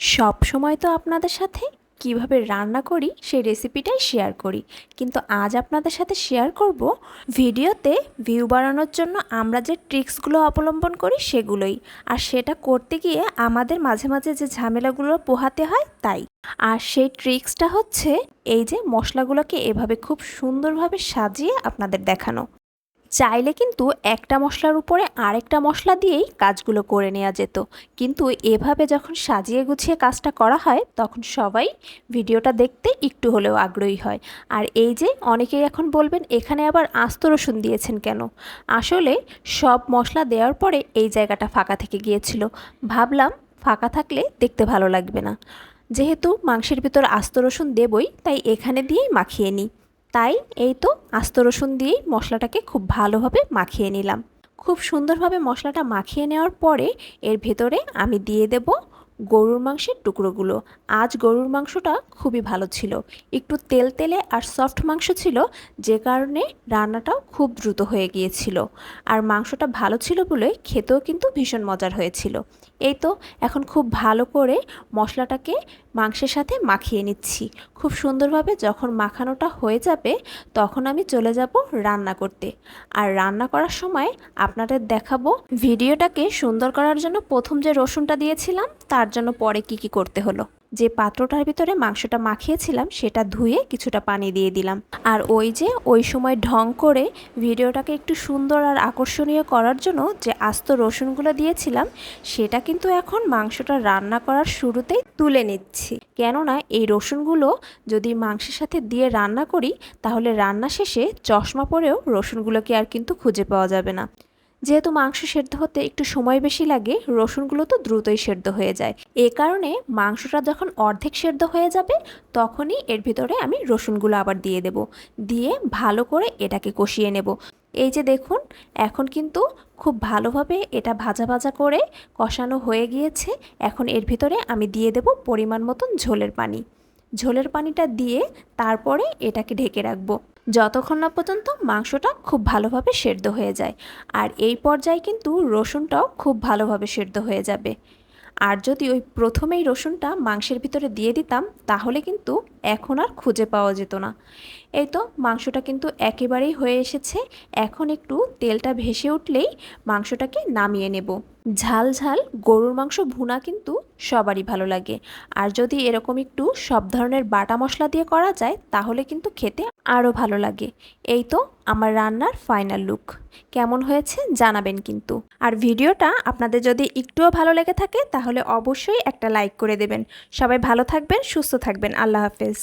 সব সময় তো আপনাদের সাথে কিভাবে রান্না করি সেই রেসিপিটাই শেয়ার করি, কিন্তু আজ আপনাদের সাথে শেয়ার করব ভিডিওতে ভিউ বাড়ানোর জন্য আমরা যে ট্রিক্সগুলো অবলম্বন করি সেগুলোই। আর সেটা করতে গিয়ে আমাদের মাঝে মাঝে যে ঝামেলাগুলো পোহাতে হয় তাই। আর সেই ট্রিক্সটা হচ্ছে এই যে মশলাগুলোকে এভাবে খুব সুন্দরভাবে সাজিয়ে আপনাদের দেখানো। চাইলে কিন্তু একটা মশলার উপরে আরেকটা মশলা দিয়েই কাজগুলো করে নেওয়া যেত, কিন্তু এভাবে যখন সাজিয়ে গুছিয়ে কাজটা করা হয় তখন সবাই ভিডিওটা দেখতে একটু হলেও আগ্রহী হয়। আর এই যে অনেকেই এখন বলবেন এখানে আবার আস্ত রসুন দিয়েছেন কেন। আসলে সব মশলা দেওয়ার পরে এই জায়গাটা ফাঁকা থেকে গিয়েছিল, ভাবলাম ফাঁকা থাকলে দেখতে ভালো লাগবে না, যেহেতু মাংসের ভিতর আস্ত রসুন দেবই তাই এখানে দিয়েই মাখিয়ে নিই। তাই এই তো আস্ত রসুন দিয়েই মশলাটাকে খুব ভালোভাবে মাখিয়ে নিলাম। খুব সুন্দরভাবে মশলাটা মাখিয়ে নেওয়ার পরে এর ভেতরে আমি দিয়ে দেব গরুর মাংসের টুকরোগুলো। আজ গরুর মাংসটা খুবই ভালো ছিল, একটু তেল তেলে আর সফট মাংস ছিল, যে কারণে রান্নাটাও খুব দ্রুত হয়ে গিয়েছিল। আর মাংসটা ভালো ছিল বলে খেতেও কিন্তু ভীষণ মজার হয়েছিল। এই তো এখন খুব ভালো করে মশলাটাকে মাংসের সাথে মাখিয়ে নিচ্ছি। খুব সুন্দরভাবে যখন মাখানোটা হয়ে যাবে তখন আমি চলে যাব রান্না করতে। আর রান্না করার সময় আপনাদের দেখাবো ভিডিওটাকে সুন্দর করার জন্য প্রথম যে রসুনটা দিয়েছিলাম তার জন্য পরে কি করতে হলো। যে পাত্রটার ভিতরে মাংসটা মাখিয়েছিলাম সেটা ধুয়ে কিছুটা পানি দিয়ে দিলাম। আর ওই যে ওই সময় ঢং করে ভিডিওটাকে একটু সুন্দর আর আকর্ষণীয় করার জন্য যে আস্ত রসুনগুলো দিয়েছিলাম সেটা কিন্তু এখন মাংসটা রান্না করার শুরুতেই তুলে নিচ্ছি। কেননা এই রসুনগুলো যদি মাংসের সাথে দিয়ে রান্না করি তাহলে রান্না শেষে চশমা পরেও রসুনগুলোকে আর কিন্তু খুঁজে পাওয়া যাবে না। যেহেতু মাংস সেদ্ধ হতে একটু সময় বেশি লাগে, রসুনগুলো তো দ্রুতই সেদ্ধ হয়ে যায়। এ কারণে মাংসটা যখন অর্ধেক সেদ্ধ হয়ে যাবে তখনই এর ভিতরে আমি রসুনগুলো আবার দিয়ে দেব, দিয়ে ভালো করে এটাকে কষিয়ে নেব। এই যে দেখুন এখন কিন্তু খুব ভালোভাবে এটা ভাজা ভাজা করে কষানো হয়ে গিয়েছে। এখন এর ভিতরে আমি দিয়ে দেব পরিমাণ মতন ঝোলের পানি। ঝোলের পানিটা দিয়ে তারপরে এটাকে ঢেকে রাখবো যতক্ষণ না পর্যন্ত মাংসটা খুব ভালোভাবে সেদ্ধ হয়ে যায়। আর এই পর্যায়ে কিন্তু রসুনটাও খুব ভালোভাবে সেদ্ধ হয়ে যাবে। আর যদি ওই প্রথমেই রসুনটা মাংসের ভিতরে দিয়ে দিতাম তাহলে কিন্তু এখন আর খুঁজে পাওয়া যেত না। এই তো মাংসটা কিন্তু একেবারেই হয়ে এসেছে। এখন একটু তেলটা ভেসে উঠলেই মাংসটাকে নামিয়ে নেব। ঝাল ঝাল গরুর মাংস ভুনা কিন্তু সবারই ভালো লাগে। আর যদি এরকম একটু সব ধরনের বাটা মশলা দিয়ে করা যায় তাহলে কিন্তু খেতে আরও ভালো লাগে। এই তো আমার রান্নার ফাইনাল লুক কেমন হয়েছে জানাবেন কিন্তু। আর ভিডিওটা আপনাদের যদি একটুও ভালো লেগে থাকে তাহলে অবশ্যই একটা লাইক করে দেবেন। সবাই ভালো থাকবেন, সুস্থ থাকবেন। আল্লাহ হাফেজ।